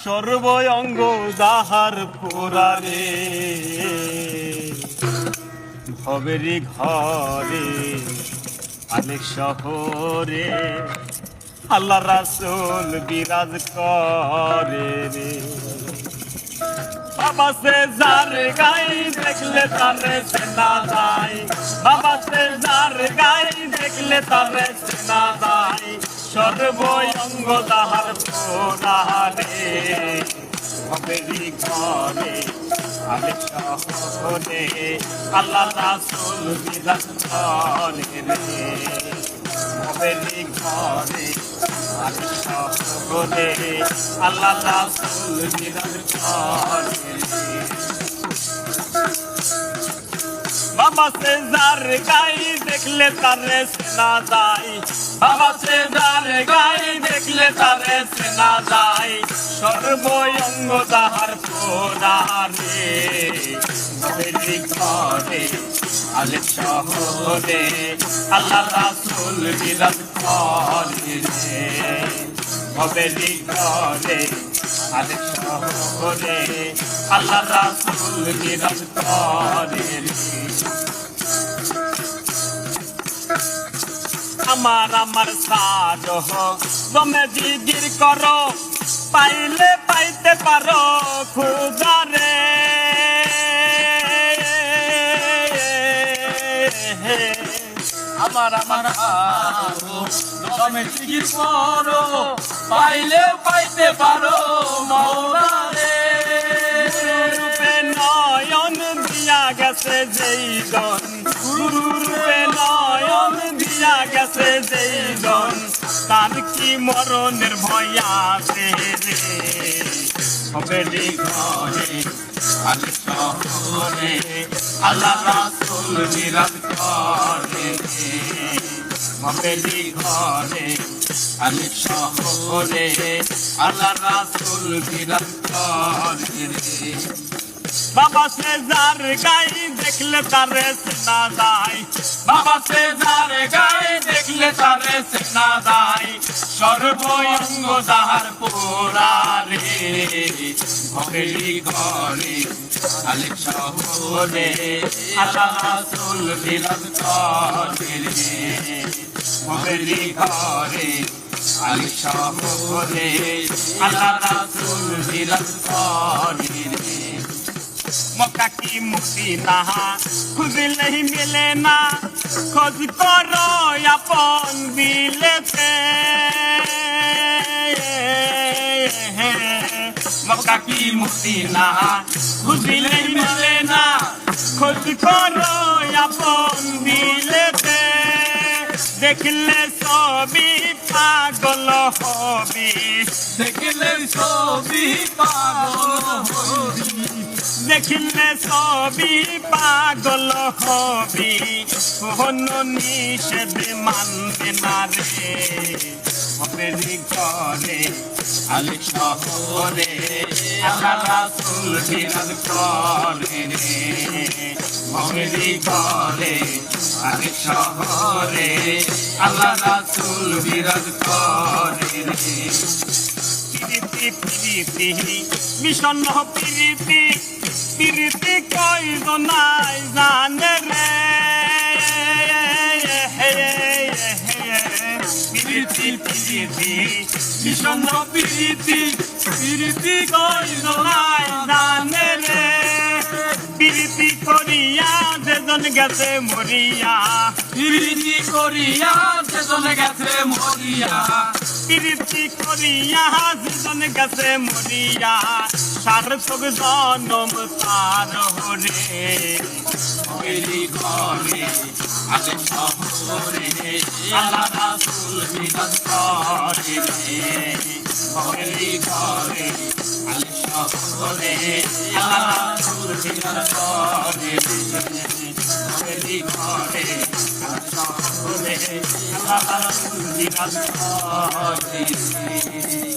সর্বঙ্গ যাহার পুরারে ভবেরি ঘরে আলেক শহরে আল্লাহ রাসূল বিরাজ করে রে। বাবা সে যার গাই দেখলে তারে চেনা যায়, বাবা সে যার গাই দেখলে তারে চেনা যায়, সর্বঙ্গ যাহার পুরারে ভবেরি ঘরে আলেক শহরে আল্লাহ রাসূল বিরাজ করে রে। ভবেরি ঘরে আলেক শহরে আল্লাহ রাসূল বিরাজ করে রে। বাবা সে যার গাই দেখলে তারে চেনা যায়, বাবা সে যার গাই দেখলে তারে চেনা যায়, সর্বঙ্গ যাহার পুরারে ভবেরি ঘরে আলেক শহরে আল্লাহ রাসূল বিরাজ করে রে। ভবেরি ঘরে আলেক শহরে আল্লাহ রাসূল বিরাজ করে রে। আমার আমার সাজহ তুমি জিগির করো, পাইলে পাইতে পারো খুদারে। আমার আমার তুমি জিগির করো, পাইলে পাইতে পারো মওলারে। রূপে নয়ন দিয়া গেছে যেই জন, রূপে নয়ন দিয়া গেছে যেই জন, তার কি মরণের ভয় আছে রে। ভবেরি ঘরে আলেক শহরে আল্লাহ রাসূল বিরাজ করে রে। ভবেরি ঘরে আলেক শহরে আল্লাহ রাসূল বিরাজ করে রে। বাবা সে যার গাই দেখলে তারে চেনা যায়, বাবা সে যার গাই দেখলে তারে চেনা যায়, সর্বঙ্গ যাহার পুরারে ভবেরি ঘরে আলেক শহরে আল্লাহ রাসূল বিরাজ করে রে। ভবেরি ঘরে আলেক শহরে আল্লাহ রাসূল বিরাজ করে রে। मक्का की मदीना खुजले ही मिले ना, खोज करो अपन दिल से। मक्का की मदीना खुजले ही मिले ना, खोज करो अपन दिल से। देखले सभी पागल हबी, দেখলে সবই পাগল হবি, देखले सभी पागल हबी, কোনো নিষেধ মানবে না রে। ভবেরি ঘরে আলেক শহরে আল্লাহ রাসূল বিরাজ করে রে। ভবেরি ঘরে আলেক শহরে আল্লাহ রাসূল বিরাজ করে রে। প্রীতি প্রীতি বিষণ্ণ প্রীতি, প্রীতি কয়জনাই জানে রে। প্রীতি প্রীতি বিষণ্ণ প্রীতি, প্রীতি কয়জনাই জানে রে। প্রীতি করিয়া যেজন গেছে মরিয়া, প্রীতি করিয়া যেজন গেছে মরিয়া, প্রীতি করিয়া যেজন গেছে মরিয়া, সার্থক জনম তার হরে। ভবেরি ঘরে আলেক শহরে আল্লাহ রাসূল বিরাজ করে রে। ভবেরি ঘরে আলেক শহরে আল্লাহ রাসূল বিরাজ করে রে। ভবেরি ঘরে আলেক শহরে আল্লাহ রাসূল বিরাজ করে রে।